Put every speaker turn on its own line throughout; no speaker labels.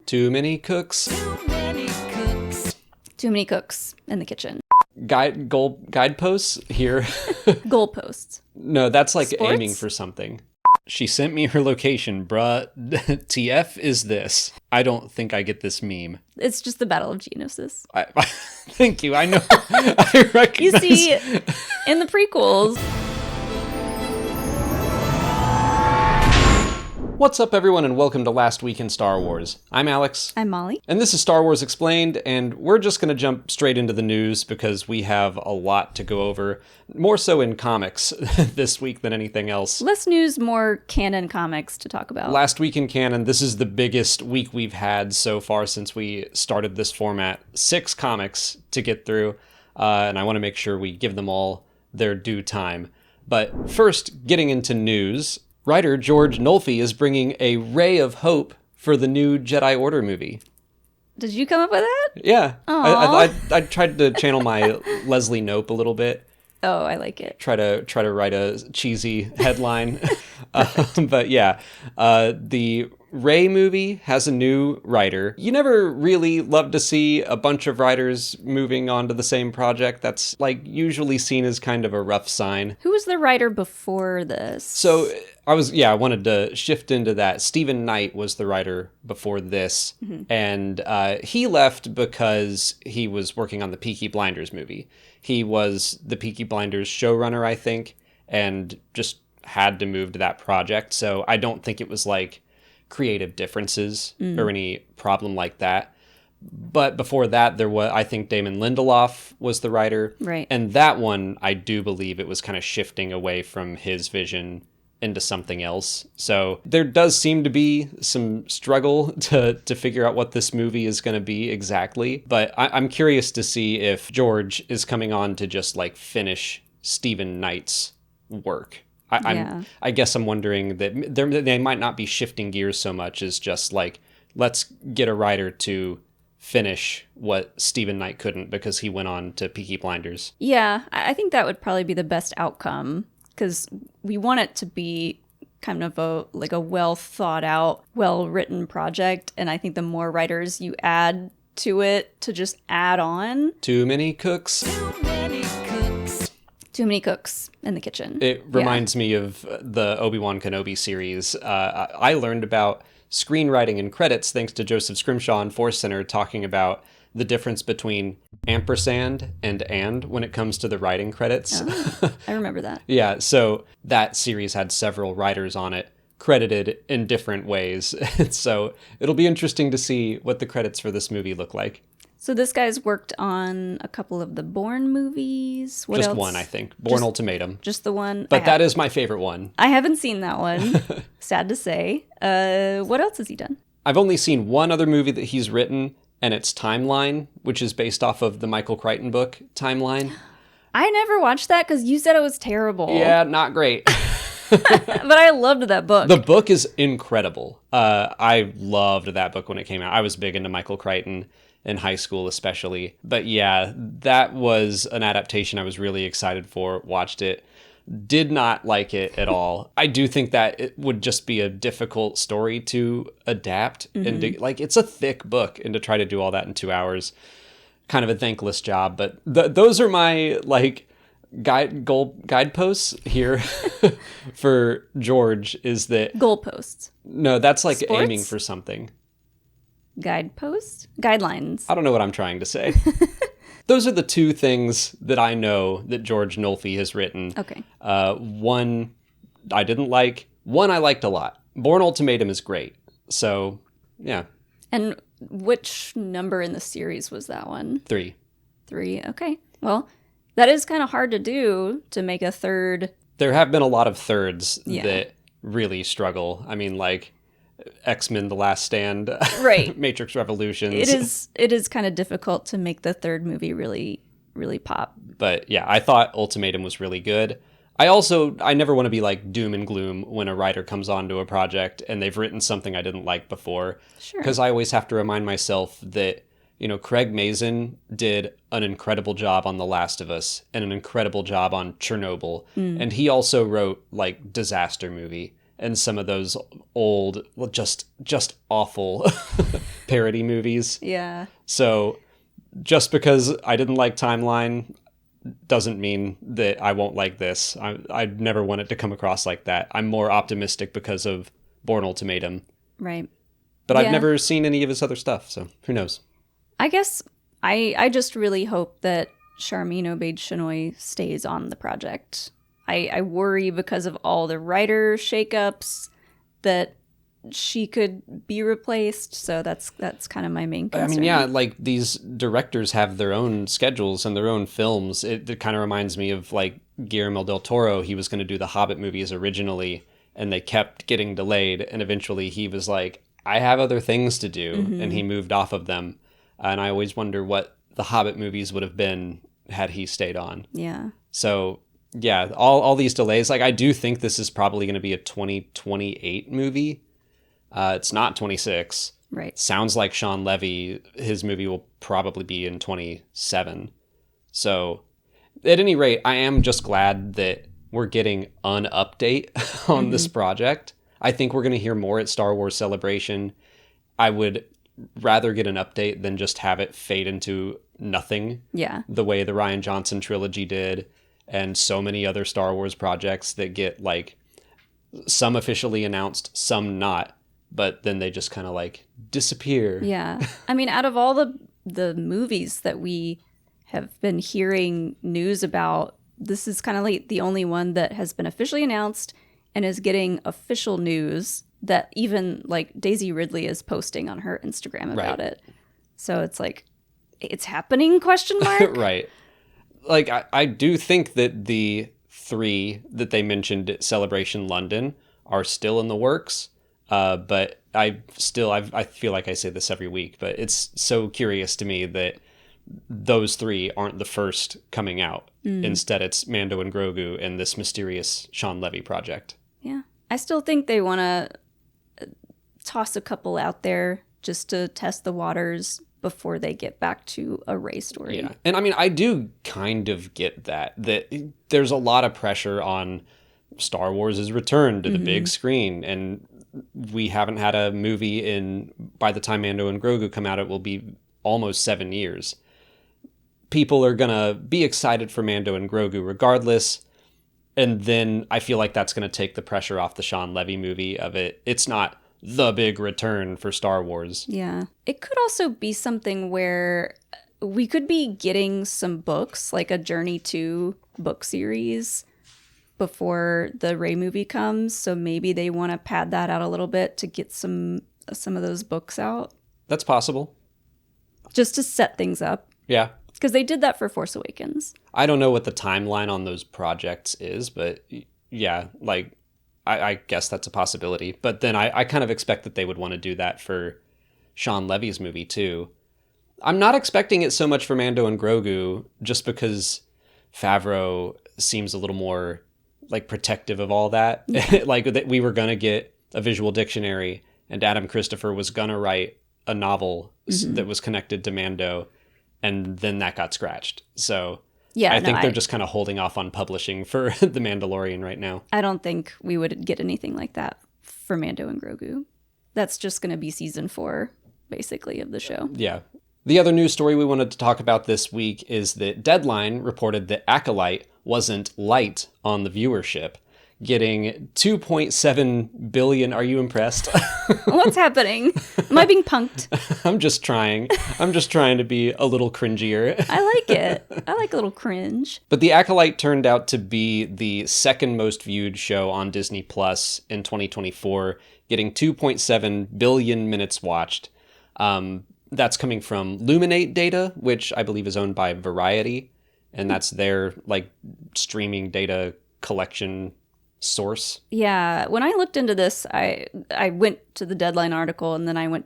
Too many cooks.
Too many cooks.
Too many cooks in the kitchen.
Guideposts here.
Goalposts.
No, that's like
Sports?
aiming for something. She sent me her location, bruh. TF is this. I don't think I get this meme.
It's just the Battle of Geonosis.
Thank you. I know. I
You
recognize.
see, in the prequels.
What's up, everyone, and welcome to Last Week in Star Wars. I'm Alex.
I'm Molly.
And this is Star Wars Explained, and we're just going to jump straight into the news because we have a lot to go over, more so in comics this week than anything else.
Less news, more canon comics to talk about.
Last week in canon, this is the biggest week we've had so far since we started this format. 6 comics to get through, and I want to make sure we give them all their due time. But first, getting into news, writer George Nolfi is bringing a ray of hope for the new Jedi Order movie.
Did you come up with that?
Yeah.
Aw.
I tried to channel my Leslie Knope a little bit.
Oh, I like it.
Try to write a cheesy headline. But yeah, the Rey movie has a new writer. You never really love to see a bunch of writers moving on to the same project. That's like usually seen as kind of a rough sign.
Who was the writer before this?
So I wanted to shift into that. Stephen Knight was the writer before this, and he left because he was working on the Peaky Blinders movie. He was the Peaky Blinders showrunner, I think, and just had to move to that project. So I don't think it was like creative differences or any problem like that. But before that, there was, I think Damon Lindelof was the writer.
Right.
And that one, I do believe it was kind of shifting away from his vision into something else. So there does seem to be some struggle to figure out what this movie is going to be exactly. But I'm curious to see if George is coming on to just like finish Stephen Knight's work. I guess I'm wondering that they might not be shifting gears so much as just like, let's get a writer to finish what Stephen Knight couldn't because he went on to Peaky Blinders.
Yeah, I think that would probably be the best outcome because we want it to be kind of a well thought out, well written project. And I think the more writers you add to it to just add on.
Too many cooks.
Too many cooks.
Too many cooks in the kitchen.
It reminds me of the Obi-Wan Kenobi series. I learned about screenwriting and credits thanks to Joseph Scrimshaw and Force Center talking about the difference between ampersand and when it comes to the writing credits.
Oh, I remember that.
Yeah, so that series had several writers on it credited in different ways. So it'll be interesting to see what the credits for this movie look like.
So this guy's worked on a couple of the Bourne movies. What
Just
else?
one, I think. Bourne Ultimatum.
Just the one?
But that is my favorite one.
I haven't seen that one. Sad to say. What else has he done?
I've only seen one other movie that he's written, and it's Timeline, which is based off of the Michael Crichton book, Timeline.
I never watched that because you said it was terrible.
Yeah, not great.
But I loved that book.
The book is incredible. I loved that book when it came out. I was big into Michael Crichton in high school especially. But yeah, that was an adaptation I was really excited for. Watched it. Did not like it at all. I do think that it would just be a difficult story to adapt. And it's a thick book, and to try to do all that in 2 hours, kind of a thankless job. But those are my guideposts here for George is that
Goalposts.
no, that's like
Sports?
aiming for something.
Guideposts? Guidelines.
I don't know what I'm trying to say. Those are the 2 things that I know that George Nolfi has written.
Okay.
One I didn't like. One I liked a lot. Bourne Ultimatum is great. So, yeah.
And which number in the series was that one?
3.
3. Okay. Well, that is kind of hard to do, to make a third.
There have been a lot of thirds
Yeah.
that really struggle. I mean, like X-Men: The Last Stand,
Right.
Matrix Revolutions.
It is kind of difficult to make the third movie really, really pop.
But yeah, I thought Ultimatum was really good. I never want to be like doom and gloom when a writer comes onto a project and they've written something I didn't like before.
Sure.
Because I always have to remind myself that, Craig Mazin did an incredible job on The Last of Us and an incredible job on Chernobyl. And he also wrote like Disaster Movie and some of those old, just awful parody movies.
Yeah.
So just because I didn't like Timeline doesn't mean that I won't like this. I never want it to come across like that. I'm more optimistic because of Bourne Ultimatum.
Right.
But I've
Yeah.
never seen any of his other stuff, so who knows?
I guess I just really hope that Charmin Obaid-Chinoy stays on the project. I worry because of all the writer shakeups that she could be replaced, so that's kind of my main concern.
I mean, yeah, like these directors have their own schedules and their own films. It kind of reminds me of like Guillermo del Toro. He was going to do the Hobbit movies originally, and they kept getting delayed, and eventually he was like, I have other things to do, and he moved off of them. And I always wonder what the Hobbit movies would have been had he stayed on.
Yeah.
So yeah, all these delays, like I do think this is probably going to be a 2028 movie. It's not 26.
Right.
Sounds like Sean Levy, his movie will probably be in 27. So at any rate, I am just glad that we're getting an update on this project. I think we're going to hear more at Star Wars Celebration. I would rather get an update than just have it fade into nothing.
Yeah.
The way the Rian Johnson trilogy did, and so many other Star Wars projects that get like some officially announced, some not, but then they just kind of like disappear.
Yeah. I mean, out of all the movies that we have been hearing news about, this is kind of like the only one that has been officially announced and is getting official news that even like Daisy Ridley is posting on her Instagram about it. So it's like, it's happening, question mark?
Right. Like, I do think that the 3 that they mentioned at Celebration London are still in the works. But I feel like I say this every week, but it's so curious to me that those 3 aren't the first coming out. Instead, it's Mando and Grogu and this mysterious Sean Levy project.
Yeah. I still think they want to toss a couple out there just to test the waters before they get back to a Rey story.
Yeah. And I mean, I do kind of get that there's a lot of pressure on Star Wars' return to the big screen. And we haven't had a movie by the time Mando and Grogu come out, it will be almost 7 years. People are going to be excited for Mando and Grogu regardless. And then I feel like that's going to take the pressure off the Sean Levy movie of it. It's not the big return for Star Wars.
Yeah. It could also be something where we could be getting some books, like a Journey to book series before the Rey movie comes. So maybe they want to pad that out a little bit to get some of those books out.
That's possible.
Just to set things up.
Yeah.
Because they did that for Force Awakens.
I don't know what the timeline on those projects is, but yeah, like I guess that's a possibility. But then I kind of expect that they would want to do that for Sean Levy's movie too. I'm not expecting it so much for Mando and Grogu just because Favreau seems a little more like protective of all that. Like that we were going to get a visual dictionary and Adam Christopher was going to write a novel that was connected to Mando, and then that got scratched. So
Yeah,
I think they're just kind of holding off on publishing for The Mandalorian right now.
I don't think we would get anything like that for Mando and Grogu. That's just going to be season 4, basically, of the show.
Yeah. The other news story we wanted to talk about this week is that Deadline reported that Acolyte wasn't light on the viewership, getting 2.7 billion. Are you impressed?
What's happening? Am I being punked?
I'm just trying to be a little cringier.
I like it. I like a little cringe.
But The Acolyte turned out to be the second most viewed show on Disney Plus in 2024, getting 2.7 billion minutes watched. That's coming from Luminate data, which I believe is owned by Variety, and that's their like streaming data collection source.
Yeah, when I looked into this, I went to the Deadline article and then I went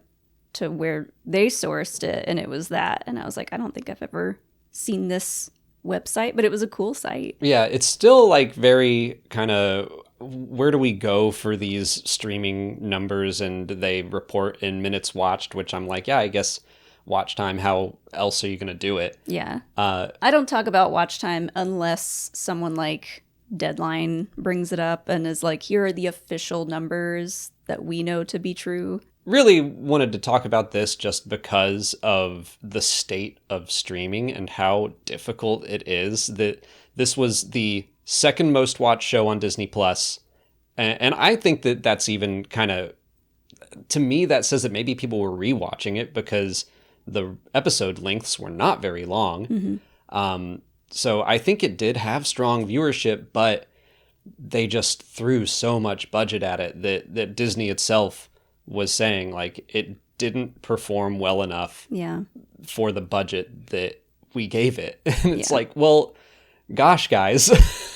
to where they sourced it, and it was that. And I was like, I don't think I've ever seen this website, but it was a cool site.
Yeah, it's still like very kind of, where do we go for these streaming numbers? And they report in minutes watched, which I'm like, yeah, I guess watch time. How else are you going to do it?
Yeah. I don't talk about watch time unless someone like Deadline brings it up and is like, here are the official numbers that we know to be true.
really wanted to talk about this just because of the state of streaming and how difficult it is. That this was the second most watched show on Disney Plus, and I think that that's even kind of, to me, that says that maybe people were rewatching it because the episode lengths were not very long. So I think it did have strong viewership, but they just threw so much budget at it that Disney itself was saying, like, it didn't perform well enough for the budget that we gave it. And it's like, well, gosh, guys,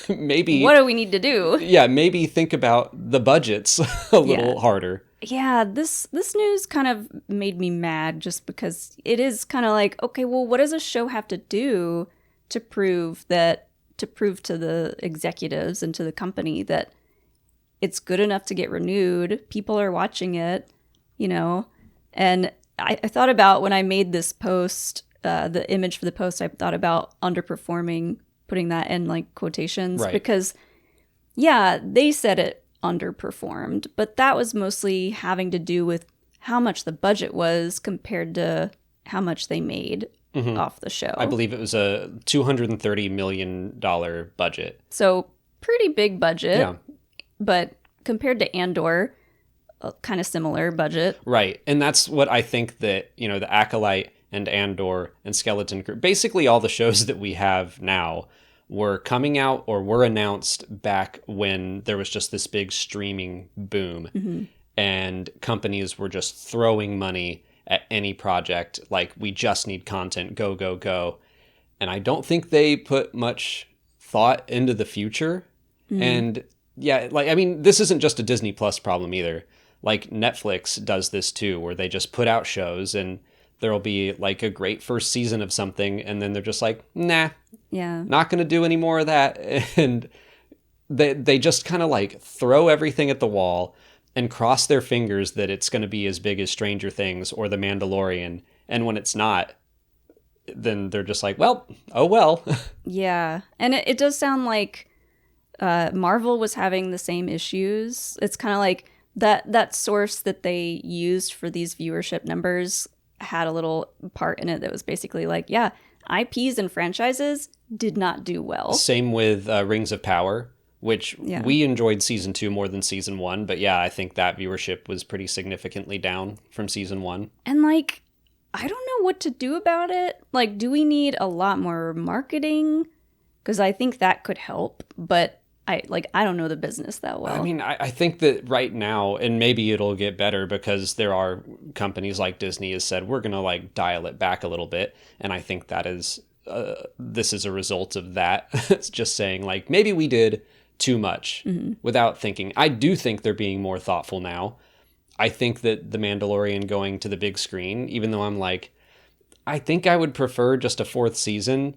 maybe...
What do we need to do?
Yeah, maybe think about the budgets a little harder.
Yeah, this news kind of made me mad just because it is kind of like, okay, well, what does a show have to do to prove to the executives and to the company that it's good enough to get renewed? People are watching it, And I thought about, when I made this post, the image for the post, I thought about underperforming, putting that in like quotations,
right.
Because they said it underperformed, but that was mostly having to do with how much the budget was compared to how much they made off the show.
I believe it was a $230 million budget.
So pretty big budget.
Yeah.
But compared to Andor, kind of similar budget.
Right. And that's what I think that, the Acolyte and Andor and Skeleton Crew, basically all the shows that we have now, were coming out or were announced back when there was just this big streaming boom. And companies were just throwing money at any project. Like, we just need content, go, go, go. And I don't think they put much thought into the future. And this isn't just a Disney Plus problem either. Like, Netflix does this too, where they just put out shows and there'll be like a great first season of something, and then they're just like, nah, not going to do any more of that. And they just kind of like throw everything at the wall and cross their fingers that it's going to be as big as Stranger Things or The Mandalorian. And when it's not, then they're just like, well, oh well.
Yeah. And it does sound like Marvel was having the same issues. It's kind of like that source that they used for these viewership numbers had a little part in it that was basically like, IPs and franchises did not do well. Same
with Rings of Power, which we enjoyed season 2 more than season 1. But I think that viewership was pretty significantly down from season 1.
And like, I don't know what to do about it. Like, do we need a lot more marketing? Because I think that could help, but I don't know the business that well.
I mean, I think that right now, and maybe it'll get better because there are companies like Disney has said, we're going to like dial it back a little bit. And I think that is, this is a result of that. It's just saying like, maybe we did too much without thinking. I do think they're being more thoughtful now. I think that The Mandalorian going to the big screen, even though I'm like, I think I would prefer just a 4th season.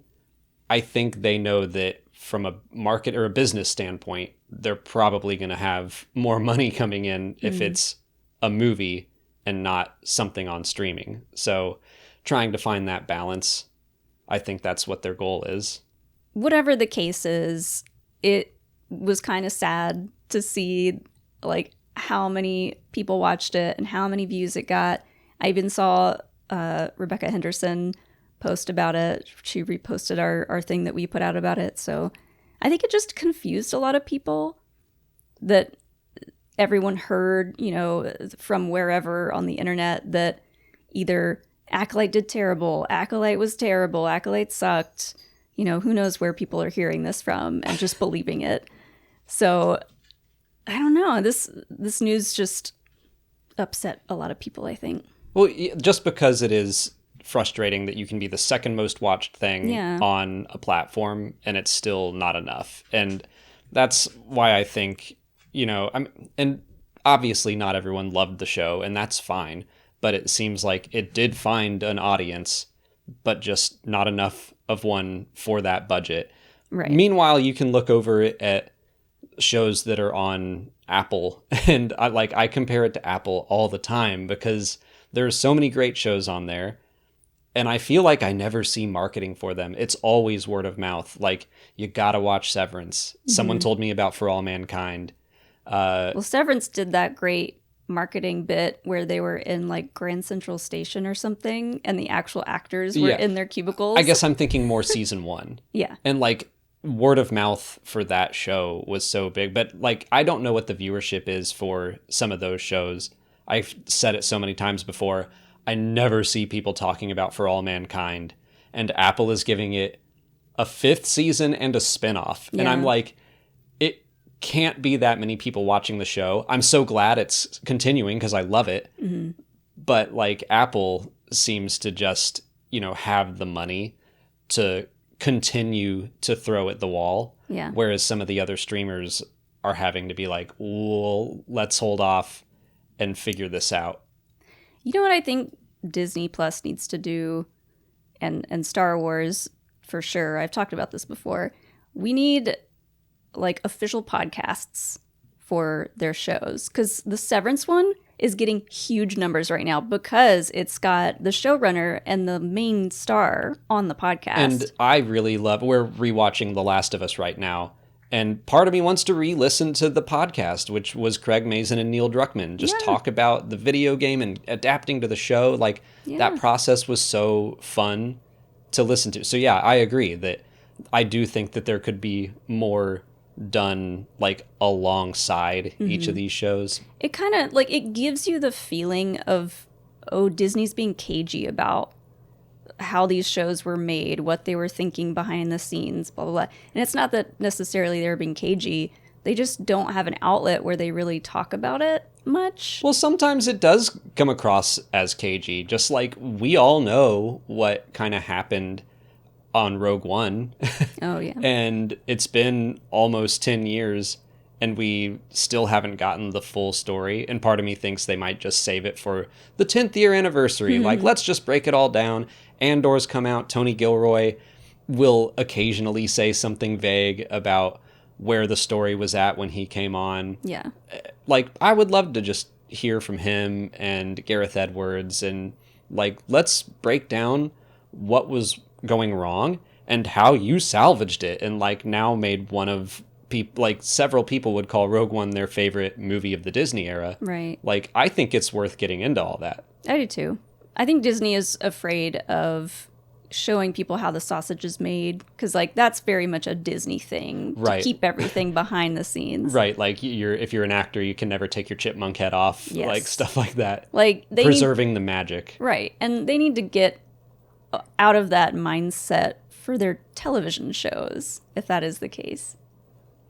I think they know that from a market or a business standpoint, they're probably going to have more money coming in if it's a movie and not something on streaming. So trying to find that balance, I think that's what their goal is.
Whatever the case is, it was kind of sad to see like how many people watched it and how many views it got. I even saw Rebecca Henderson post about it. She reposted our thing that we put out about it. So I think it just confused a lot of people that everyone heard, from wherever on the internet, that either Acolyte did terrible, Acolyte was terrible, Acolyte sucked. Who knows where people are hearing this from and just believing it. So I don't know. This news just upset a lot of people, I think.
Well, just because it is frustrating that you can be the second most watched thing on a platform and it's still not enough. And that's why I think, and obviously not everyone loved the show, and that's fine, but it seems like it did find an audience, but just not enough of one for that budget.
Right.
Meanwhile, you can look over at shows that are on Apple, and I compare it to Apple all the time because there's so many great shows on there. And I feel like I never see marketing for them. It's always word of mouth. Like, you gotta watch Severance. Someone told me about For All Mankind.
Well, Severance did that great marketing bit where they were in like Grand Central Station or something and the actual actors were in their cubicles.
I guess I'm thinking more season 1.
Yeah.
And like word of mouth for that show was so big, but like I don't know what the viewership is for some of those shows. I've said it so many times before. I never see people talking about For All Mankind, and Apple is giving it a 5th season and a spinoff. And I'm like, it can't be that many people watching the show. I'm so glad it's continuing because I love it. Mm-hmm. But like Apple seems to just, have the money to continue to throw at the wall.
Yeah.
Whereas some of the other streamers are having to be like, well, let's hold off and figure this out.
You know what I think Disney Plus needs to do, and Star Wars for sure, I've talked about this before, we need like official podcasts for their shows, because the Severance one is getting huge numbers right now because it's got the showrunner and the main star on the podcast.
And I really we're rewatching The Last of Us right now, and part of me wants to re-listen to the podcast, which was Craig Mazin and Neil Druckmann, just talk about the video game and adapting to the show. Like that process was so fun to listen to. So yeah, I agree that I do think that there could be more done like alongside each of these shows.
It kind of like, it gives you the feeling of, oh, Disney's being cagey about how these shows were made, what they were thinking behind the scenes, blah, blah, blah. And it's not that necessarily they're being cagey. They just don't have an outlet where they really talk about it much.
Well, sometimes it does come across as cagey, just like we all know what kind of happened on Rogue One.
Oh, yeah.
And it's been almost 10 years and we still haven't gotten the full story. And part of me thinks they might just save it for the 10th year anniversary. Like, let's just break it all down. Andor's come out. Tony Gilroy will occasionally say something vague about where the story was at when he came on.
Yeah.
Like, I would love to just hear from him and Gareth Edwards and, like, let's break down what was going wrong and how you salvaged it and, like, now made one of people, like, several people would call Rogue One their favorite movie of the Disney era.
Right.
Like, I think it's worth getting into all that.
I do too. I think Disney is afraid of showing people how the sausage is made, because like that's very much a Disney thing, to keep everything behind the scenes.
Right, like if you're an actor, you can never take your chipmunk head off, like stuff like that.
Like they
preserving the magic.
Right, and they need to get out of that mindset for their television shows, if that is the case.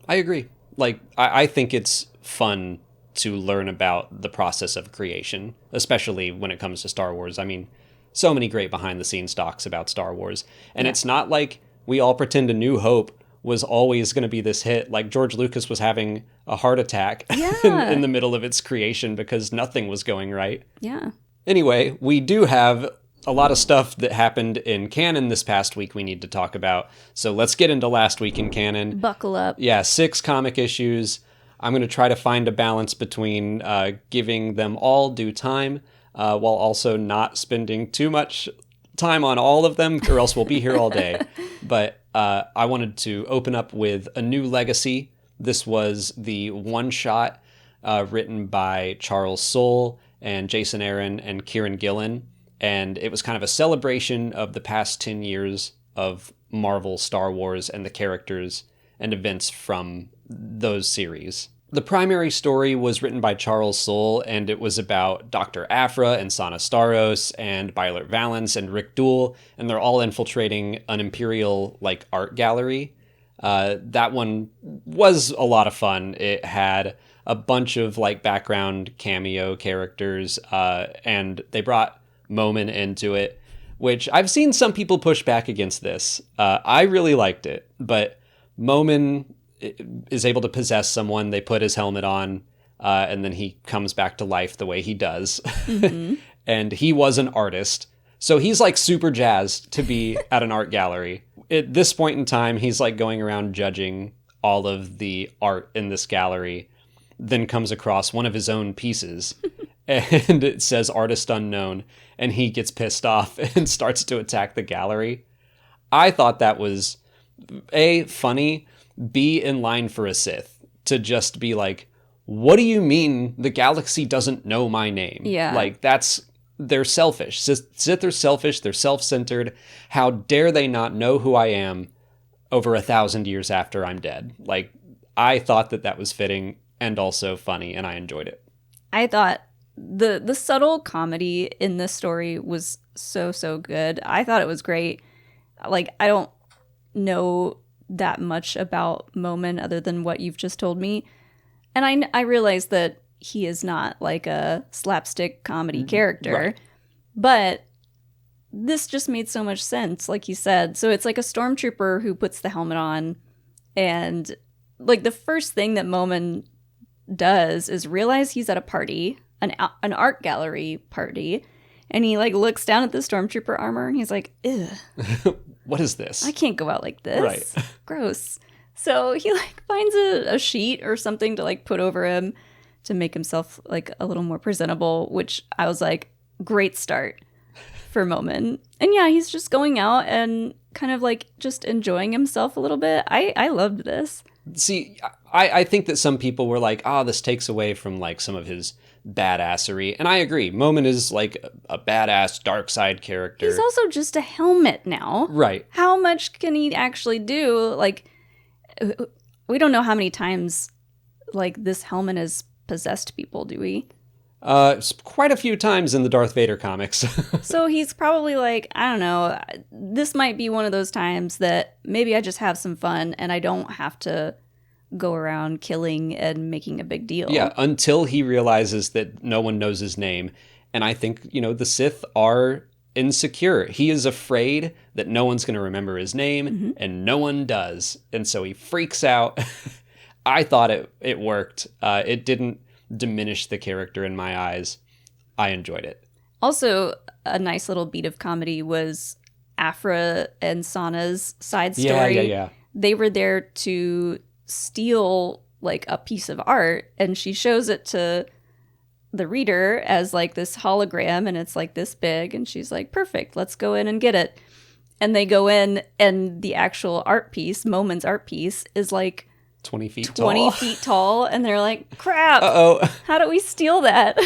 I agree. Like I think it's fun to learn about the process of creation, especially when it comes to Star Wars. I mean, so many great behind-the-scenes docs about Star Wars. And it's not like we all pretend A New Hope was always going to be this hit. Like, George Lucas was having a heart attack in the middle of its creation because nothing was going right.
Yeah.
Anyway, we do have a lot of stuff that happened in Canon this past week we need to talk about. So let's get into last week in Canon.
Buckle up.
Yeah, 6 comic issues. I'm going to try to find a balance between giving them all due time, while also not spending too much time on all of them, or else we'll be here all day. But I wanted to open up with A New Legacy. This was the one-shot written by Charles Soule and Jason Aaron and Kieran Gillen. And it was kind of a celebration of the past 10 years of Marvel, Star Wars, and the characters and events from those series. The primary story was written by Charles Soule, and it was about Dr. Aphra and Sana Staros and Violet Valance and Rick Duell, and they're all infiltrating an Imperial, like, art gallery. That one was a lot of fun. It had a bunch of, like, background cameo characters, and they brought Momin into it, which I've seen some people push back against this. I really liked it, but Momin is able to possess someone. They put his helmet on, and then he comes back to life the way he does. Mm-hmm. And he was an artist. So he's like super jazzed to be at an art gallery. At this point in time, he's like going around judging all of the art in this gallery, then comes across one of his own pieces and it says artist unknown, and he gets pissed off and starts to attack the gallery. I thought that was A, funny, B, in line for a Sith, to just be like, what do you mean the galaxy doesn't know my name?
Yeah.
Like, they're selfish. Sith are selfish. They're self-centered. How dare they not know who I am over 1,000 years after I'm dead? Like, I thought that was fitting and also funny, and I enjoyed it.
I thought the subtle comedy in this story was so good. I thought it was great. Like, I don't know that much about Momin other than what you've just told me. And I realize that he is not like a slapstick comedy character.
Right.
But this just made so much sense, like you said. So it's like a stormtrooper who puts the helmet on, and like the first thing that Momin does is realize he's at a party, an art gallery party, and he like looks down at the stormtrooper armor and he's like, "Ugh,
What is this?
I can't go out like this.
Right.
Gross." So he like finds a sheet or something to like put over him to make himself like a little more presentable, which I was like, great start for Momin. And yeah, he's just going out and kind of like just enjoying himself a little bit. I loved this.
See, I think that some people were like, this takes away from like some of his badassery. And I agree. Momin is like a badass dark side character.
He's also just a helmet now.
Right.
How much can he actually do? Like, we don't know how many times like this helmet has possessed people, do we?
Quite a few times in the Darth Vader comics.
So he's probably like, I don't know, this might be one of those times that maybe I just have some fun and I don't have to go around killing and making a big deal.
Yeah, until he realizes that no one knows his name. And I think, the Sith are insecure. He is afraid that no one's going to remember his name, and no one does. And so he freaks out. I thought it worked. It didn't diminish the character in my eyes. I enjoyed it.
Also, a nice little beat of comedy was Afra and Sana's side story.
Yeah.
They were there to steal like a piece of art, and she shows it to the reader as like this hologram, and it's like this big, and she's like, perfect, let's go in and get it. And they go in, and the actual art piece, Momin's art piece, is like
20 feet
20
tall.
feet tall, and they're like, crap,
Uh-oh.
how do we steal that?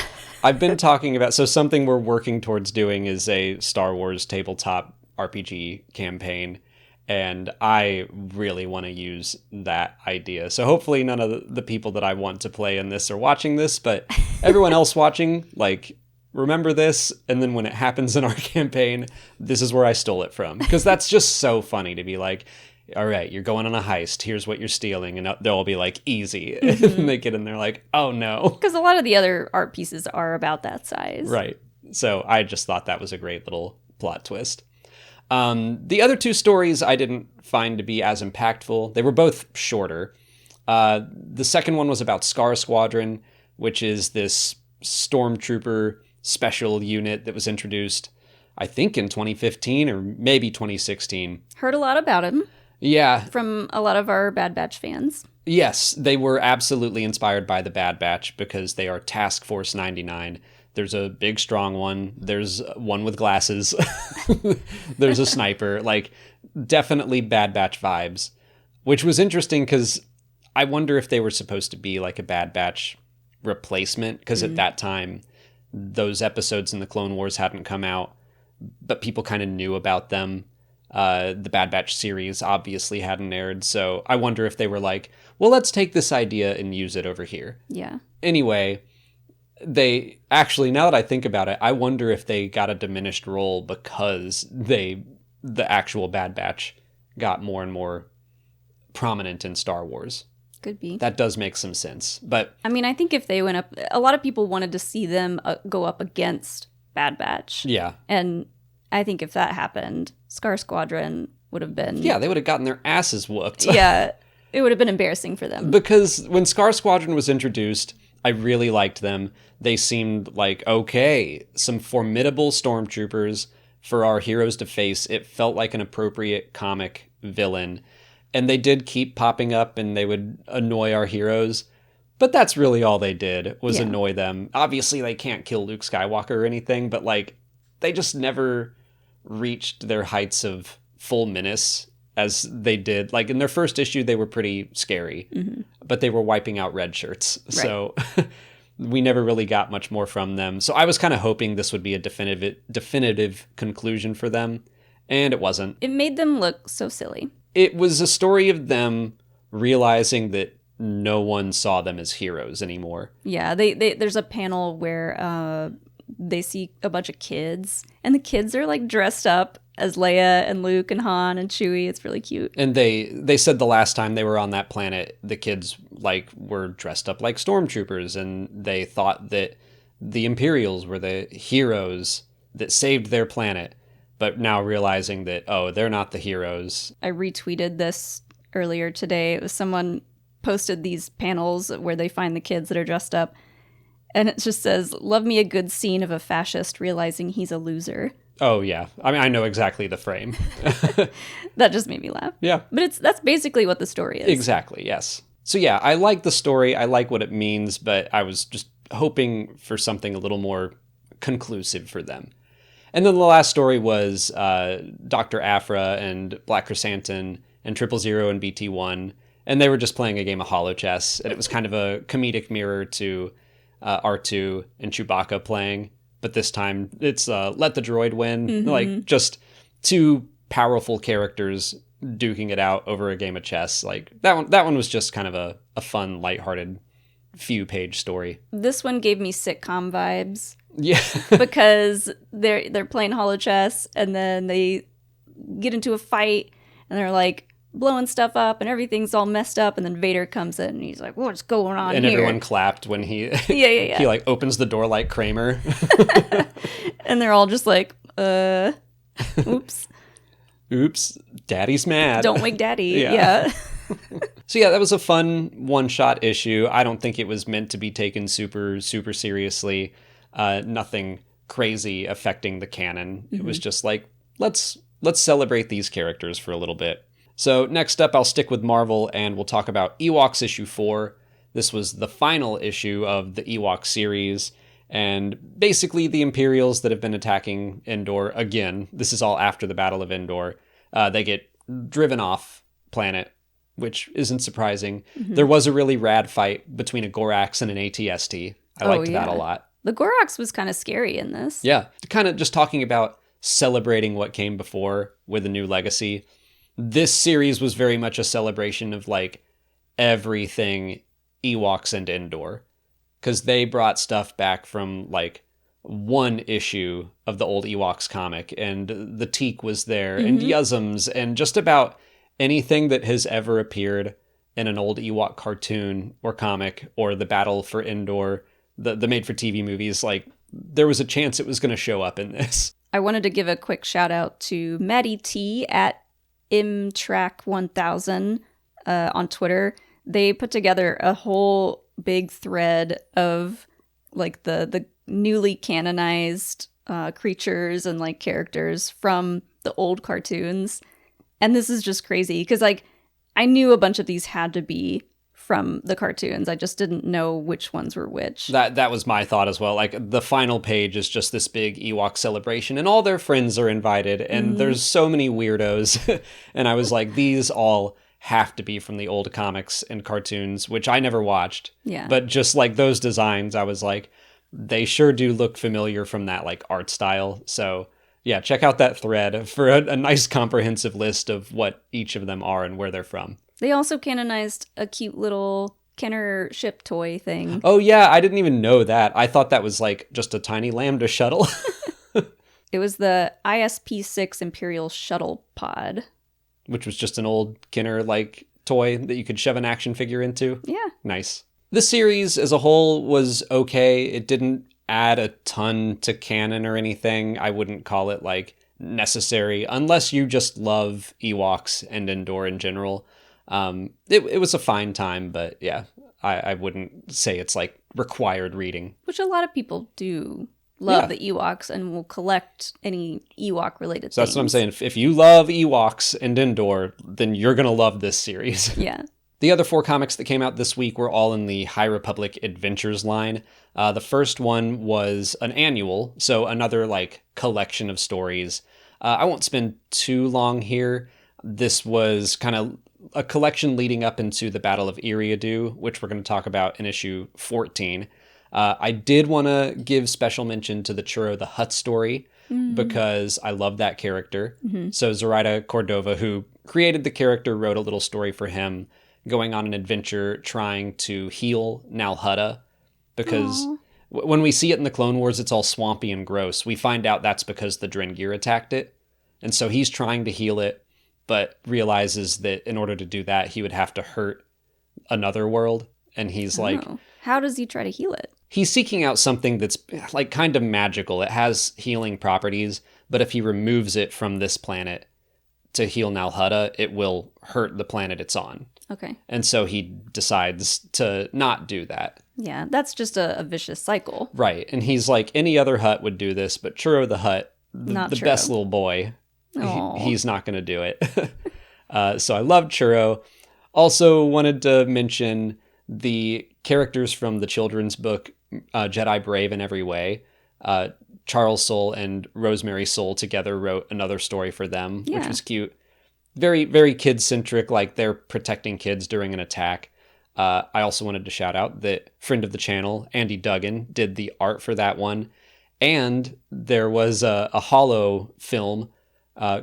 I've been talking about, so something we're working towards doing is a Star Wars tabletop RPG campaign, and I really want to use that idea. So hopefully none of the people that I want to play in this are watching this, but everyone else watching, like, remember this, and then when it happens in our campaign, this is where I stole it from. Because that's just so funny to be like, all right, you're going on a heist, here's what you're stealing, and they'll all be like, easy. And they get in there like, oh no.
Because a lot of the other art pieces are about that size.
Right. So I just thought that was a great little plot twist. The other two stories I didn't find to be as impactful. They were both shorter. The second one was about Scar Squadron, which is this stormtrooper special unit that was introduced, I think, in 2015 or maybe 2016.
Heard a lot about him.
Yeah.
From a lot of our Bad Batch fans.
Yes, they were absolutely inspired by the Bad Batch because they are Task Force 99. There's a big, strong one. There's one with glasses. There's a sniper. Like, definitely Bad Batch vibes, which was interesting because I wonder if they were supposed to be like a Bad Batch replacement because at that time, those episodes in the Clone Wars hadn't come out, but people kind of knew about them. The Bad Batch series obviously hadn't aired, so I wonder if they were like, well, let's take this idea and use it over here.
Yeah.
Anyway, they actually, now that I think about it, I wonder if they got a diminished role because the actual Bad Batch got more and more prominent in Star Wars.
Could be.
That does make some sense. But
I mean, I think if they went up, a lot of people wanted to see them go up against Bad Batch.
yeah.
And I think if that happened, Scar Squadron would have been...
Yeah, they would have gotten their asses whooped.
Yeah, it would have been embarrassing for them.
Because when Scar Squadron was introduced, I really liked them. They seemed like, okay, some formidable stormtroopers for our heroes to face. It felt like an appropriate comic villain. And they did keep popping up and they would annoy our heroes. But that's really all they did, was annoy them. Obviously, they can't kill Luke Skywalker or anything, but like, they just never reached their heights of full menace as they did. Like in their first issue, they were pretty scary, but they were wiping out red shirts. Right. So we never really got much more from them. So I was kind of hoping this would be a definitive conclusion for them, and it wasn't.
It made them look so silly.
It was a story of them realizing that no one saw them as heroes anymore.
Yeah, there's a panel where they see a bunch of kids, and the kids are like dressed up as Leia and Luke and Han and Chewie. It's really cute.
And they said the last time they were on that planet, the kids like were dressed up like stormtroopers, and they thought that the Imperials were the heroes that saved their planet, but now realizing that, oh, they're not the heroes.
I retweeted this earlier today. It was someone posted these panels where they find the kids that are dressed up, and it just says, "Love me a good scene of a fascist realizing he's a loser."
Oh, yeah. I mean, I know exactly the frame.
That just made me laugh.
Yeah.
But that's basically what the story is.
Exactly, yes. So yeah, I like the story. I like what it means, but I was just hoping for something a little more conclusive for them. And then the last story was Dr. Aphra and Black Chrysanthemum and 000 and BT1. And they were just playing a game of holo chess. And it was kind of a comedic mirror to R2 and Chewbacca playing. But this time it's let the droid win. Mm-hmm. Like just two powerful characters duking it out over a game of chess. Like that one was just kind of a fun, lighthearted few-page story.
This one gave me sitcom vibes.
Yeah.
Because they're playing holo chess, and then they get into a fight, and they're like blowing stuff up, and everything's all messed up, and then Vader comes in, and he's like, "What's going on
and
here?"
Everyone clapped when he
yeah.
he like opens the door like Kramer.
And they're all just like, oops.
Oops, Daddy's mad.
Don't wake Daddy. Yeah.
So yeah, that was a fun one-shot issue. I don't think it was meant to be taken super, super seriously. Nothing crazy affecting the canon. Mm-hmm. It was just like, let's celebrate these characters for a little bit. So next up, I'll stick with Marvel, and we'll talk about Ewoks issue 4. This was the final issue of the Ewok series, and basically the Imperials that have been attacking Endor again. This is all after the Battle of Endor. They get driven off planet, which isn't surprising. Mm-hmm. There was a really rad fight between a Gorax and an AT-ST. I liked that a lot.
The Gorax was kind of scary in this.
Yeah, kind of just talking about celebrating what came before with a new legacy. This series was very much a celebration of like everything Ewoks and Endor, because they brought stuff back from like one issue of the old Ewoks comic, and the Teak was there, and Yuzums, and just about anything that has ever appeared in an old Ewok cartoon or comic, or the Battle for Endor, the made-for-TV movies. Like, there was a chance it was going to show up in this.
I wanted to give a quick shout out to Maddie T at imtrack1000 on Twitter. They put together a whole big thread of like the newly canonized creatures and like characters from the old cartoons. And this is just crazy because like I knew a bunch of these had to be from the cartoons. I just didn't know which ones were which.
That was my thought as well. Like the final page is just this big Ewok celebration, and all their friends are invited, and there's so many weirdos. And I was like, these all have to be from the old comics and cartoons, which I never watched.
Yeah.
But just like those designs, I was like, they sure do look familiar from that like art style. So yeah, check out that thread for a nice comprehensive list of what each of them are and where they're from.
They also canonized a cute little Kenner ship toy thing.
Oh yeah, I didn't even know that. I thought that was like just a tiny Lambda shuttle.
It was the ISP-6 Imperial Shuttle Pod.
Which was just an old Kenner like toy that you could shove an action figure into.
Yeah.
Nice. This series as a whole was okay. It didn't add a ton to canon or anything. I wouldn't call it like necessary unless you just love Ewoks and Endor in general. It was a fine time, but yeah, I wouldn't say it's like required reading.
Which a lot of people do love the Ewoks and will collect any Ewok related
So that's what I'm saying. If you love Ewoks and Endor, then you're going to love this series.
Yeah.
The other 4 comics that came out this week were all in the High Republic Adventures line. The first one was an annual, so another like collection of stories. I won't spend too long here. This was kind of a collection leading up into the Battle of Eriadu, which we're going to talk about in issue 14. I did want to give special mention to the Churro the Hutt story because I love that character. So Zoraida Cordova, who created the character, wrote a little story for him going on an adventure trying to heal Nal Hutta because when we see it in the Clone Wars, it's all swampy and gross. We find out that's because the Drengir attacked it. And so he's trying to heal it, but realizes that in order to do that, he would have to hurt another world. And he's like...
How does he try to heal it?
He's seeking out something that's like kind of magical. It has healing properties, but if he removes it from this planet to heal Nal Hutta, it will hurt the planet it's on.
Okay.
And so he decides to not do that.
Yeah, that's just a vicious cycle.
Right. And he's like, any other Hutt would do this, but Churro the Hutt, the best little boy, he's not going to do it. So I love Churro. Also wanted to mention the characters from the children's book, Jedi Brave in Every Way. Charles Soule and Rosemary Soule together wrote another story for them, which was cute. Very, very kid-centric, like they're protecting kids during an attack. I also wanted to shout out that friend of the channel, Andy Duggan, did the art for that one. And there was a Holo film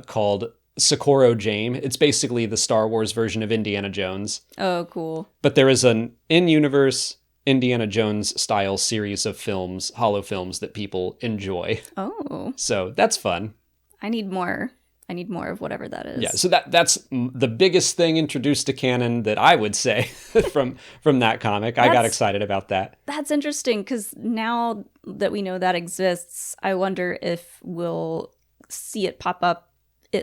called Socorro Jame. It's basically the Star Wars version of Indiana Jones.
Oh, cool.
But there is an in-universe Indiana Jones style series of films, Holo films that people enjoy.
Oh.
So that's fun.
I need more of whatever that is.
Yeah, so that's the biggest thing introduced to canon that I would say from that comic. I got excited about that.
That's interesting because now that we know that exists, I wonder if we'll see it pop up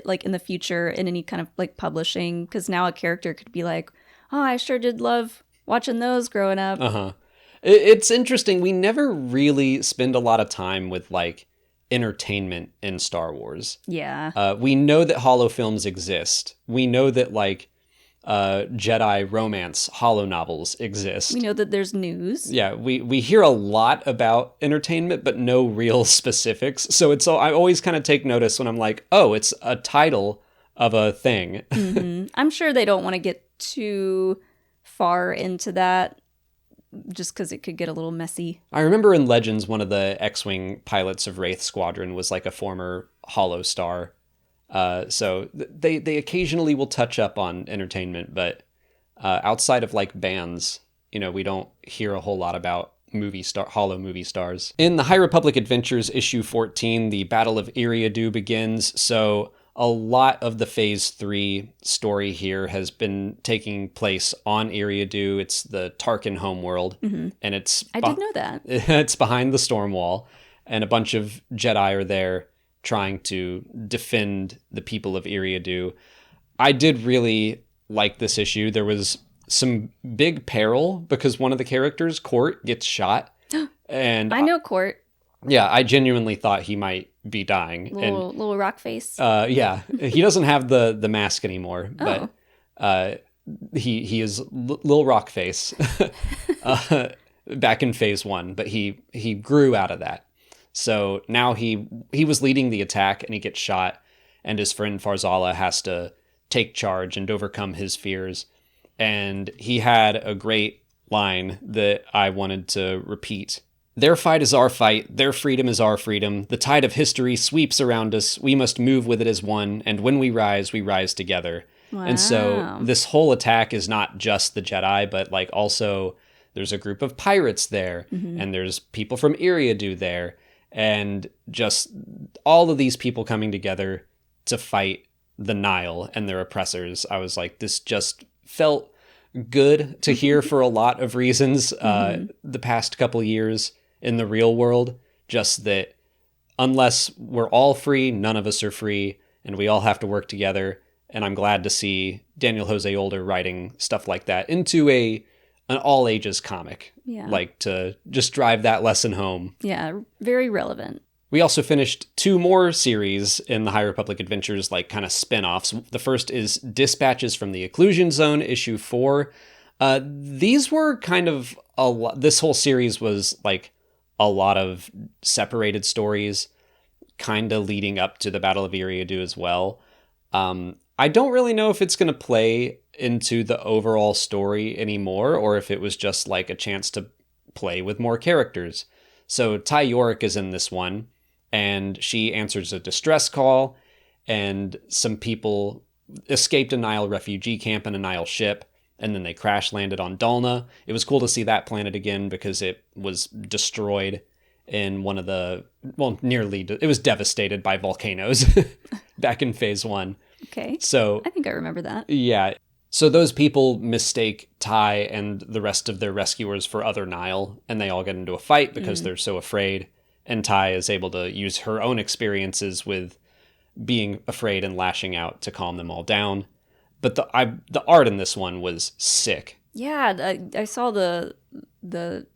like in the future in any kind of like publishing, because now a character could be like, oh, I sure did love watching those growing up.
It's interesting. We never really spend a lot of time with like entertainment in Star Wars.
Yeah.
We know that Holo films exist. We know that like Jedi romance Holo novels exist.
We know that there's news.
Yeah, we hear a lot about entertainment, but no real specifics. So I always kind of take notice when I'm like, oh, it's a title of a thing.
Mm-hmm. I'm sure they don't want to get too far into that, just because it could get a little messy.
I remember in Legends, one of the X-Wing pilots of Wraith Squadron was like a former Holo star. So they occasionally will touch up on entertainment, but outside of like bands, we don't hear a whole lot about Holo movie stars. In the High Republic Adventures issue 14, the Battle of Eriadu begins. So a lot of the Phase 3 story here has been taking place on Eriadu. It's the Tarkin homeworld, and I
did know that.
It's behind the storm wall, and a bunch of Jedi are there trying to defend the people of Eriadu. I did really like this issue. There was some big peril because one of the characters, Court, gets shot. And
I know Court.
Yeah, I genuinely thought he might be dying.
Little rock face.
Yeah, he doesn't have the mask anymore, but he is Lil Rock Face back in Phase 1, but he grew out of that. So now he was leading the attack and he gets shot, and his friend Farzala has to take charge and overcome his fears. And he had a great line that I wanted to repeat. Their fight is our fight. Their freedom is our freedom. The tide of history sweeps around us. We must move with it as one. And when we rise together.
Wow.
And so this whole attack is not just the Jedi, but like also there's a group of pirates there, and there's people from Eriadu there. And just all of these people coming together to fight the Nile and their oppressors. I was like, this just felt good to hear for a lot of reasons the past couple years in the real world. Just that unless we're all free, none of us are free, and we all have to work together. And I'm glad to see Daniel Jose Older writing stuff like that into an all ages comic.
Yeah.
Like to just drive that lesson home.
Yeah, very relevant.
We also finished 2 more series in the High Republic Adventures, like kind of spin-offs. The first is Dispatches from the Occlusion Zone, issue 4. These were kind of this whole series was like a lot of separated stories, kind of leading up to the Battle of Eriadu as well. I don't really know if it's going to play into the overall story anymore, or if it was just like a chance to play with more characters. So Ty York is in this one, and she answers a distress call, and some people escaped a Nile refugee camp in a Nile ship, and then they crash landed on Dalna. It was cool to see that planet again because it was destroyed in one of the, well, it was devastated by volcanoes back in phase 1.
Okay.
So
I think I remember that.
yeah. So those people mistake Ty and the rest of their rescuers for other Nile, and they all get into a fight because they're so afraid. And Ty is able to use her own experiences with being afraid and lashing out to calm them all down. But the art in this one was sick.
Yeah, I saw the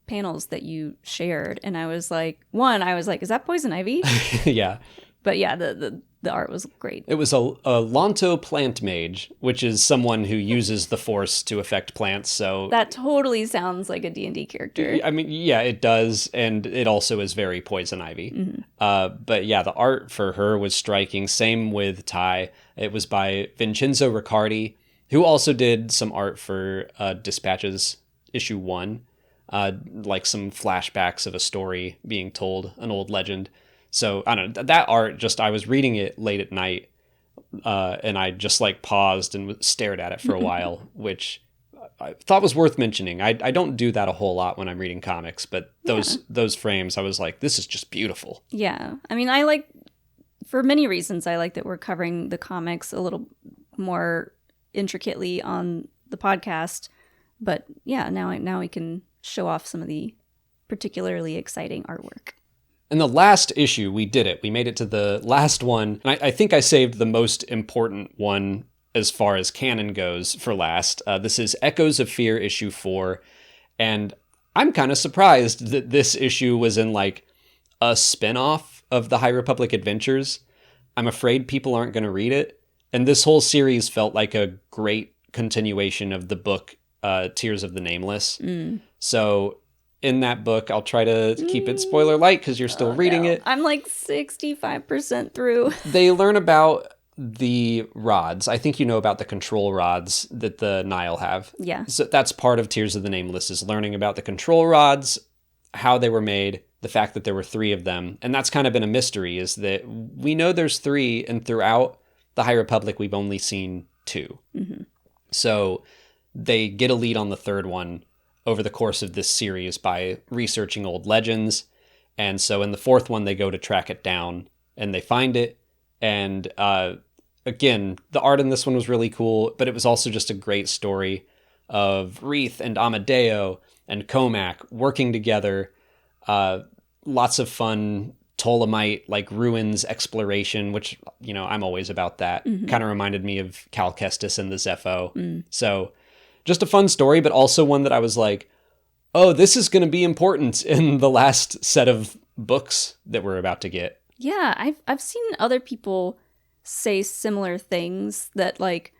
panels that you shared, and I was like, is that Poison Ivy?
Yeah.
But yeah, the art was great.
It was a Lanto plant mage, which is someone who uses the Force to affect plants. So
that totally sounds like a D&D character.
I mean, yeah, it does, and it also is very Poison Ivy. But yeah, the art for her was striking. Same with Ty. It was by Vincenzo Riccardi, who also did some art for Dispatches issue 1, like some flashbacks of a story being told, an old legend. So I don't know, that art, just, I was reading it late at night, and I just like paused and stared at it for a while, which I thought was worth mentioning. I don't do that a whole lot when I'm reading comics, but those frames, I was like, this is just beautiful.
Yeah. I mean, I like, for many reasons, I like that we're covering the comics a little more intricately on the podcast. But yeah, now we can show off some of the particularly exciting artwork.
In the last issue, we did it. We made it to the last one. And I think I saved the most important one as far as canon goes for last. This is Echoes of Fear issue 4. And I'm kind of surprised that this issue was in like a spin-off of the High Republic Adventures. I'm afraid people aren't going to read it. And this whole series felt like a great continuation of the book Tears of the Nameless. So in that book, I'll try to keep it spoiler light because you're still reading it.
I'm like 65% through.
They learn about the rods. I think you know about the control rods that the Nile have.
Yeah.
So that's part of Tears of the Nameless, is learning about the control rods, how they were made, the fact that there were 3 of them. And that's kind of been a mystery, is that we know there's 3, and throughout the High Republic, we've only seen 2. So they get a lead on the 3rd one over the course of this series by researching old legends. And so in the 4th one, they go to track it down, and they find it. And again, the art in this one was really cool, but it was also just a great story of Wreath and Amadeo and Comac working together. Lots of fun Ptolemite, like ruins exploration, which, you know, I'm always about that. Kind of reminded me of Cal Kestis and the Zepho. So just a fun story, but also one that I was like, oh, this is going to be important in the last set of books that we're about to get.
Yeah, I've seen other people say similar things, that like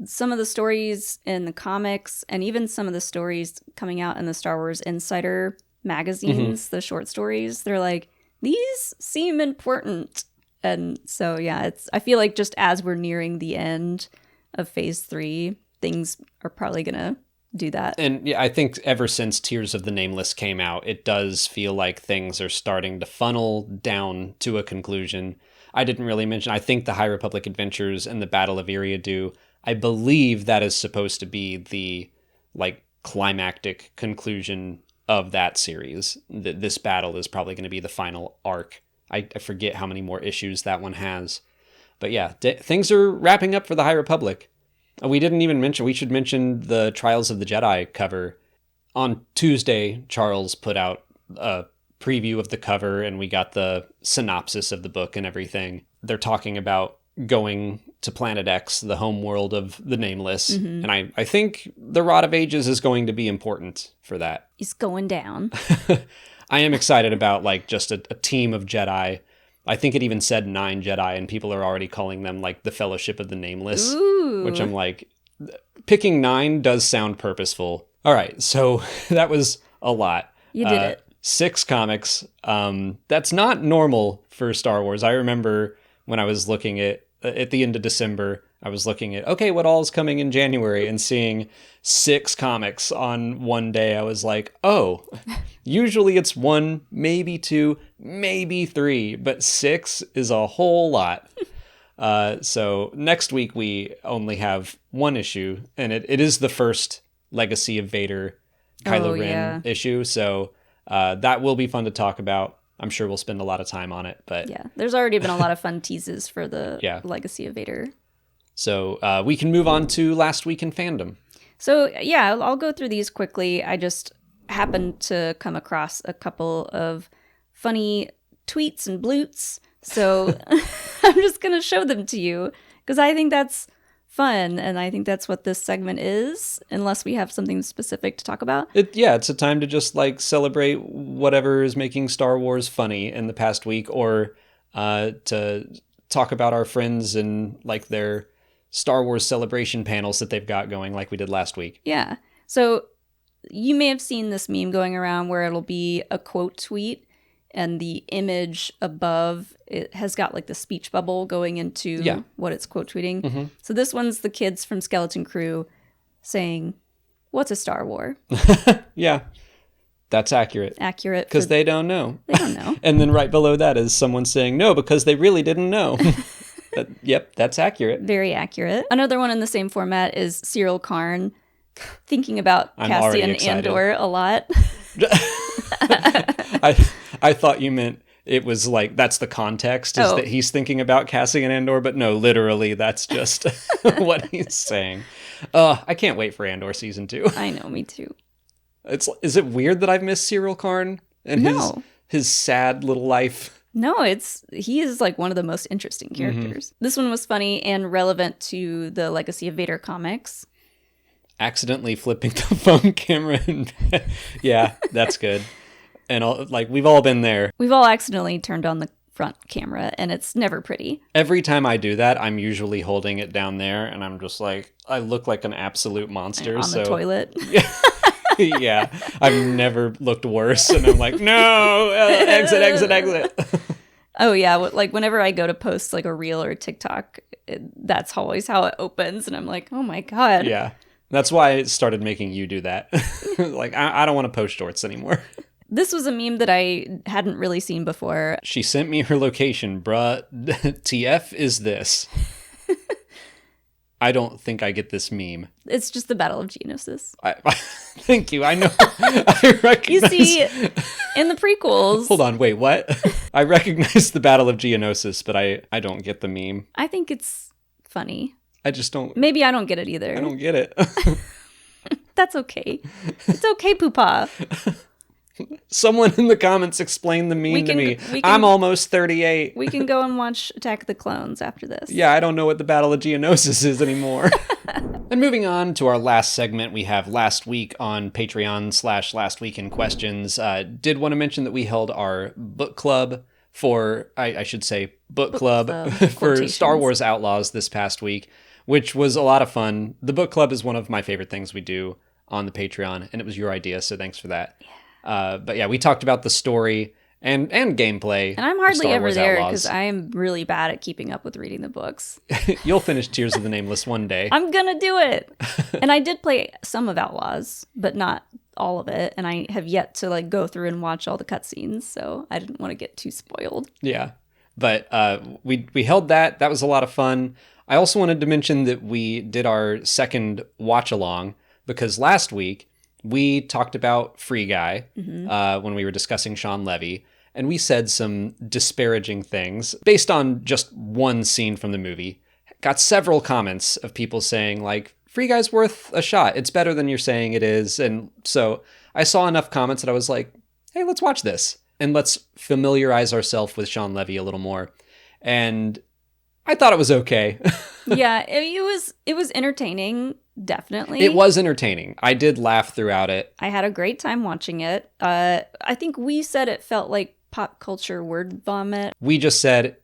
some of the stories in the comics and even some of the stories coming out in the Star Wars Insider magazines, the short stories, they're like, these seem important. And so, yeah, I feel like just as we're nearing the end of phase 3, things are probably going to do that.
And yeah, I think ever since Tears of the Nameless came out, it does feel like things are starting to funnel down to a conclusion. I didn't really mention, I think the High Republic Adventures and the Battle of Eriadu, I believe that is supposed to be the like climactic conclusion of that series. This battle is probably going to be the final arc. I forget how many more issues that one has. But yeah, things are wrapping up for the High Republic. We didn't even mention, we should mention the Trials of the Jedi cover. On Tuesday, Charles put out a preview of the cover, and we got the synopsis of the book and everything. They're talking about going to Planet X, the home world of the Nameless. And I think the Rod of Ages is going to be important for that.
It's going down.
I am excited about like just a team of Jedi. I think it even said 9 Jedi, and people are already calling them like the Fellowship of the Nameless.
Ooh.
Which I'm like, picking 9 does sound purposeful. All right, so that was a lot.
You did it.
6 comics. That's not normal for Star Wars. I remember when I was looking at at the end of December, I was looking at, okay, what all's coming in January, and seeing 6 comics on one day. I was like, oh, usually it's 1, maybe 2, maybe 3, but 6 is a whole lot. So next week we only have 1 issue, and it is the first Legacy of Vader Kylo Ren issue. So that will be fun to talk about. I'm sure we'll spend a lot of time on it, but
yeah, there's already been a lot of fun teases for the Legacy of Vader.
So we can move on to last week in fandom. So
yeah, I'll go through these quickly. I just happened to come across a couple of funny tweets and bloots. So I'm just going to show them to you because I think that's fun. And I think that's what this segment is, unless we have something specific to talk about.
It's a time to just like celebrate whatever is making Star Wars funny in the past week, or to talk about our friends and like their Star Wars celebration panels that they've got going like we did last week.
Yeah. So you may have seen this meme going around where it'll be a quote tweet and the image above it has got like the speech bubble going into what it's quote tweeting. Mm-hmm. So this one's the kids from Skeleton Crew saying, "What's a Star War?"
Yeah, that's accurate.
Accurate.
Because they don't know.
They don't know.
And then right below that is someone saying, "No, because they really didn't know." Yep, that's accurate.
Very accurate. Another one in the same format is Cyril Karn thinking about Cassian Andor a lot.
I thought you meant it was like, that's the context, is that he's thinking about Cassian Andor, but no, literally, that's just what he's saying. I can't wait for Andor season 2.
I know, me too.
Is it weird that I've missed Cyril Karn and his sad little life?
No, he is like one of the most interesting characters. Mm-hmm. This one was funny and relevant to the Legacy of Vader comics.
Accidentally flipping the phone camera. Yeah, that's good. And we've all been there.
We've all accidentally turned on the front camera, and it's never pretty.
Every time I do that, I'm usually holding it down there, and I'm just like, I look like an absolute monster.
On the toilet.
Yeah, I've never looked worse, and I'm like, no, exit.
Oh yeah, like whenever I go to post like a reel or a TikTok, that's always how it opens, and I'm like, oh my god.
Yeah, that's why I started making you do that. Like, I don't want to post shorts anymore.
This was a meme that I hadn't really seen before.
She sent me her location, bruh. TF is this. I don't think I get this meme.
It's just the Battle of Geonosis.
Thank you. I know. I recognize.
You see, in the prequels.
Hold on. Wait, what? I recognize the Battle of Geonosis, but I don't get the meme.
I think it's funny.
I just don't.
Maybe I don't get it either.
I don't get it.
That's okay. It's okay, Poopah.
Someone in the comments explain the meme to me. I'm almost 38.
We can go and watch Attack of the Clones after this.
Yeah, I don't know what the Battle of Geonosis is anymore. And moving on to our last segment, we have Last Week on Patreon / Last Week in Questions. Did want to mention that we held our book club for, I should say, book club for Star Wars Outlaws this past week, which was a lot of fun. The book club is one of my favorite things we do on the Patreon, and it was your idea, so thanks for that. Yeah. But yeah, we talked about the story and gameplay.
And I'm hardly ever there because I am really bad at keeping up with reading the books.
You'll finish Tears of the Nameless one day.
I'm gonna do it. And I did play some of Outlaws, but not all of it. And I have yet to like go through and watch all the cutscenes, so I didn't want to get too spoiled.
Yeah, but we held that. That was a lot of fun. I also wanted to mention that we did our second watch along because last week we talked about Free Guy when we were discussing Sean Levy, and we said some disparaging things based on just one scene from the movie. Got several comments of people saying, like, Free Guy's worth a shot. It's better than you're saying it is. And so I saw enough comments that I was like, hey, let's watch this. And let's familiarize ourselves with Sean Levy a little more. And I thought it was okay.
Yeah, it was entertaining. Definitely.
It was entertaining. I did laugh throughout it.
I had a great time watching it. I think we said it felt like pop culture word vomit.
We just said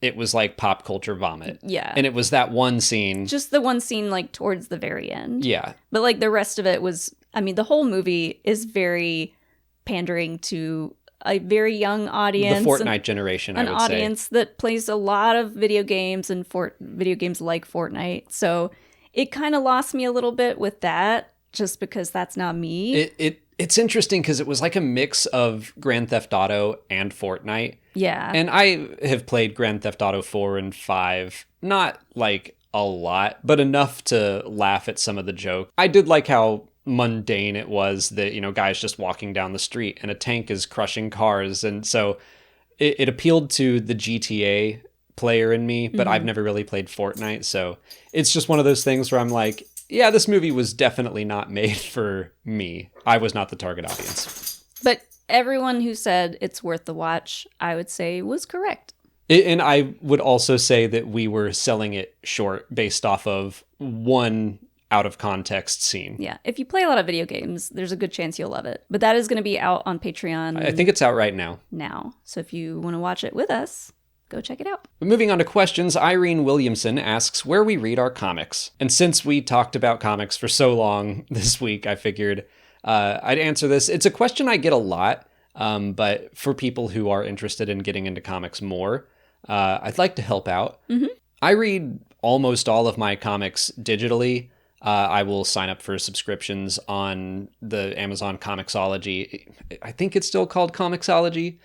it was like pop culture vomit.
Yeah.
And it was that one scene.
Just the one scene like towards the very end.
Yeah.
But like the rest of it was, I mean, the whole movie is very pandering to a very young audience.
The Fortnite generation, I
an
would say.
audience that plays a lot of video games and video games like Fortnite. So it kind of lost me a little bit with that, just because that's not me.
It's interesting because it was like a mix of Grand Theft Auto and Fortnite.
Yeah.
And I have played Grand Theft Auto 4 and 5, not like a lot, but enough to laugh at some of the joke. I did like how mundane it was that, guys just walking down the street and a tank is crushing cars. And so it appealed to the GTA player in me, but I've never really played Fortnite. So it's just one of those things where I'm like, yeah, this movie was definitely not made for me. I was not the target audience.
But everyone who said it's worth the watch, I would say, was correct.
And I would also say that we were selling it short based off of one out of context scene.
Yeah. If you play a lot of video games, there's a good chance you'll love it. But that is going to be out on Patreon.
I think it's out right now.
So if you want to watch it with us, go check it out.
Moving on to questions, Irene Williamson asks where we read our comics. And since we talked about comics for so long this week, I figured I'd answer this. It's a question I get a lot, but for people who are interested in getting into comics more, I'd like to help out. Mm-hmm. I read almost all of my comics digitally. I will sign up for subscriptions on the Amazon Comixology. I think it's still called Comixology.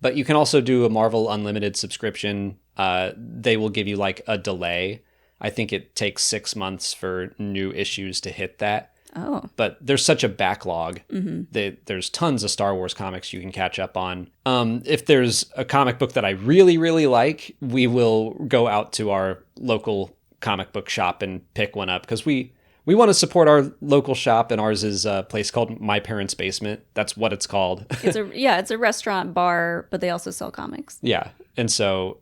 But you can also do a Marvel Unlimited subscription. They will give you like a delay. I think it takes 6 months for new issues to hit that.
Oh.
But there's such a backlog that there's tons of Star Wars comics you can catch up on. If there's a comic book that I really, really like, we will go out to our local comic book shop and pick one up because we want to support our local shop, and ours is a place called My Parents' Basement. That's what it's called.
It's a restaurant bar, but they also sell comics.
Yeah. And so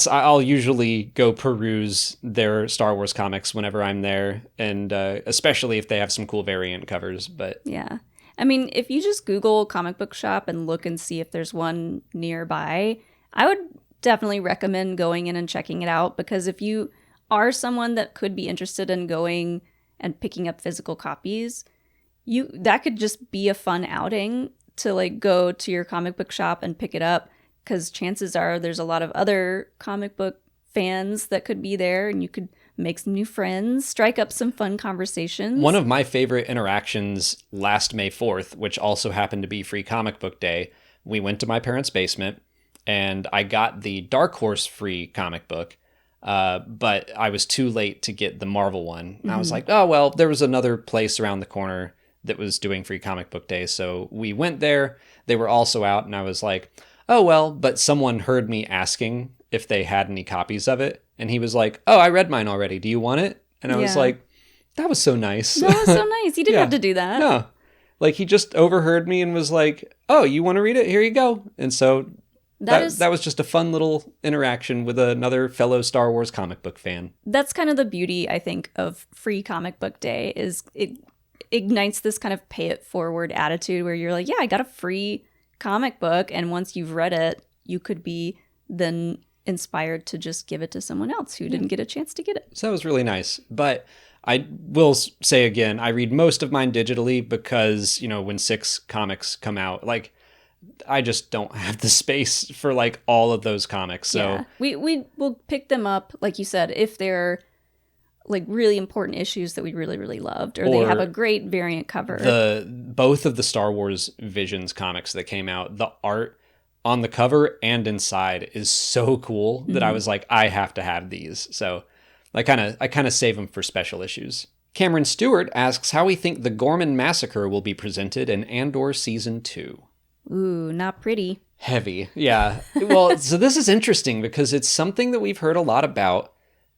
I'll usually go peruse their Star Wars comics whenever I'm there, and especially if they have some cool variant covers. But
yeah. I mean, if you just Google comic book shop and look and see if there's one nearby, I would definitely recommend going in and checking it out, because if you are someone that could be interested in going and picking up physical copies, that could just be a fun outing to like go to your comic book shop and pick it up, because chances are there's a lot of other comic book fans that could be there, and you could make some new friends, strike up some fun conversations.
One of my favorite interactions last May 4th, which also happened to be Free Comic Book Day, we went to My Parents' Basement and I got the Dark Horse free comic book. But I was too late to get the Marvel one. And I was like, oh, well, there was another place around the corner that was doing Free Comic Book Day. So we went there. They were also out. And I was like, oh, well, but someone heard me asking if they had any copies of it. And he was like, oh, I read mine already. Do you want it? And I was like, that was so nice.
That was so nice. You didn't have to do that.
No. Like, he just overheard me and was like, oh, you want to read it? Here you go. And so that was just a fun little interaction with another fellow Star Wars comic book fan.
That's kind of the beauty, I think, of Free Comic Book Day, is it ignites this kind of pay it forward attitude where you're like, yeah, I got a free comic book. And once you've read it, you could be then inspired to just give it to someone else who didn't get a chance to get it.
So that was really nice. But I will say again, I read most of mine digitally because, when 6 comics come out, like, I just don't have the space for like all of those comics. So
we will pick them up, like you said, if they're like really important issues that we really, really loved, or they have a great variant cover.
Both of the Star Wars Visions comics that came out, the art on the cover and inside is so cool that I was like, I have to have these. So I kind of save them for special issues. Cameron Stewart asks how we think the Gorman Massacre will be presented in Andor Season 2.
Ooh, not pretty.
Heavy. Yeah. Well, so this is interesting because it's something that we've heard a lot about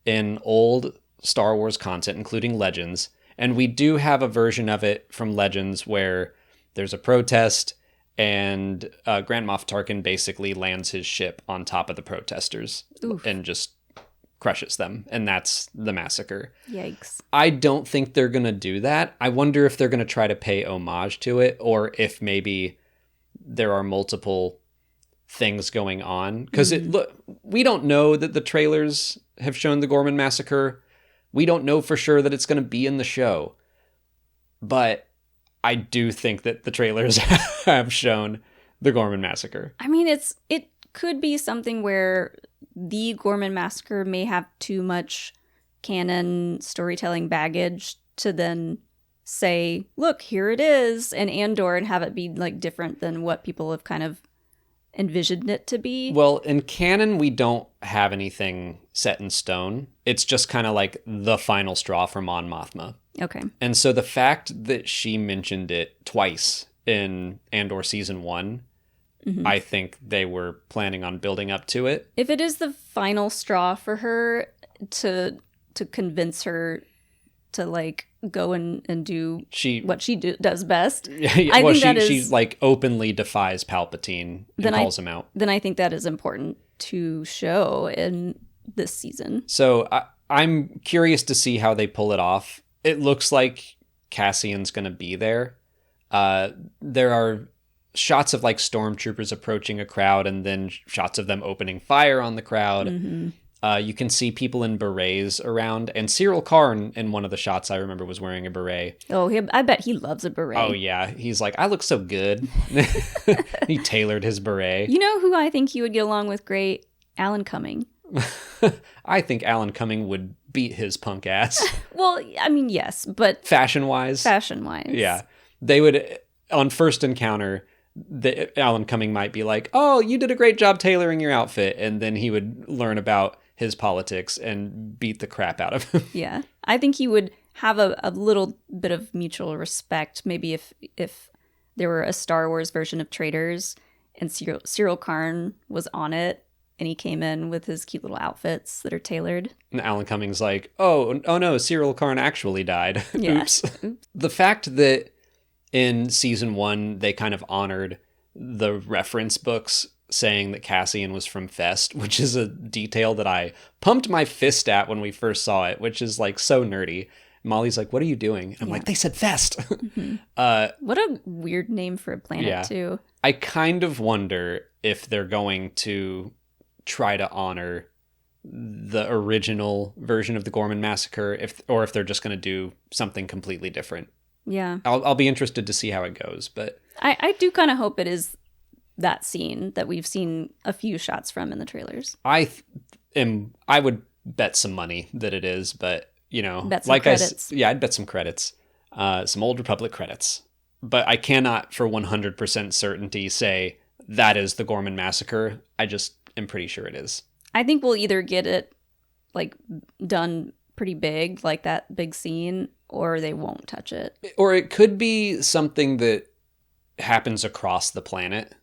in old Star Wars content, including Legends. And we do have a version of it from Legends where there's a protest and Grand Moff Tarkin basically lands his ship on top of the protesters and just crushes them. And that's the massacre.
Yikes.
I don't think they're going to do that. I wonder if they're going to try to pay homage to it, or if maybe there are multiple things going on. Because we don't know that the trailers have shown the Gorman Massacre. We don't know for sure that it's going to be in the show. But I do think that the trailers have shown the Gorman Massacre.
I mean, it could be something where the Gorman Massacre may have too much canon storytelling baggage to then say, look, here it is, and Andor, and have it be like different than what people have kind of envisioned it to be.
Well, in canon, we don't have anything set in stone. It's just kind of like the final straw for Mon Mothma.
Okay.
And so the fact that she mentioned it twice in Andor season 1, I think they were planning on building up to it.
If it is the final straw for her to convince her to like go and do what she does best, I think that is,
she like openly defies Palpatine and calls him out.
Then I think that is important to show in this season.
So I'm curious to see how they pull it off. It looks like Cassian's going to be there. There are shots of like stormtroopers approaching a crowd and then shots of them opening fire on the crowd. You can see people in berets around, and Cyril Karn in one of the shots I remember was wearing a beret.
Oh, I bet he loves a beret.
Oh yeah, he's like, I look so good. He tailored his beret.
You know who I think he would get along with great? Alan Cumming.
I think Alan Cumming would beat his punk ass.
Well, I mean, yes, but
fashion-wise. Yeah. They would, on first encounter, Alan Cumming might be like, oh, you did a great job tailoring your outfit. And then he would learn about his politics and beat the crap out of him.
Yeah. I think he would have a little bit of mutual respect. Maybe if there were a Star Wars version of Traitors and Cyril Karn was on it and he came in with his cute little outfits that are tailored.
And Alan Cumming's like, oh no, Cyril Karn actually died.
Yeah.
Oops. The fact that in season 1, they kind of honored the reference books saying that Cassian was from Fest, which is a detail that I pumped my fist at when we first saw it, which is like so nerdy. Molly's like, what are you doing? I'm like, they said Fest.
What a weird name for a planet, too.
I kind of wonder if they're going to try to honor the original version of the Gorman Massacre, or if they're just going to do something completely different.
Yeah.
I'll be interested to see how it goes, but
I do kind of hope it is that scene that we've seen a few shots from in the trailers.
I would bet some money that it is, but you know,
bet some credits.
I'd bet some credits, some Old Republic credits, but I cannot for 100% certainty say that is the Gorman Massacre. I just am pretty sure it is.
I think we'll either get it like done pretty big, like that big scene, or they won't touch it.
Or it could be something that happens across the planet.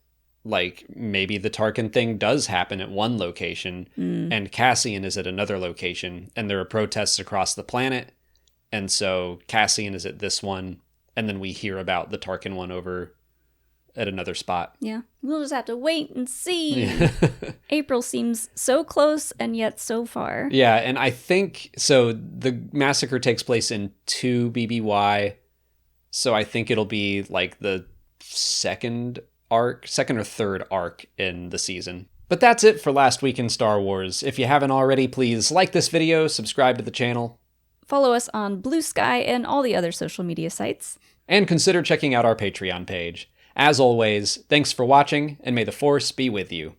Like maybe the Tarkin thing does happen at one location and Cassian is at another location and there are protests across the planet. And so Cassian is at this one and then we hear about the Tarkin one over at another spot.
Yeah. We'll just have to wait and see. April seems so close and yet so far.
Yeah. And I think, so the massacre takes place in 2 BBY. So I think it'll be like the second or third arc in the season. But that's it for Last Week in Star Wars. If you haven't already, please like this video, subscribe to the channel.
Follow us on Blue Sky and all the other social media sites.
And consider checking out our Patreon page. As always, thanks for watching, and may the Force be with you.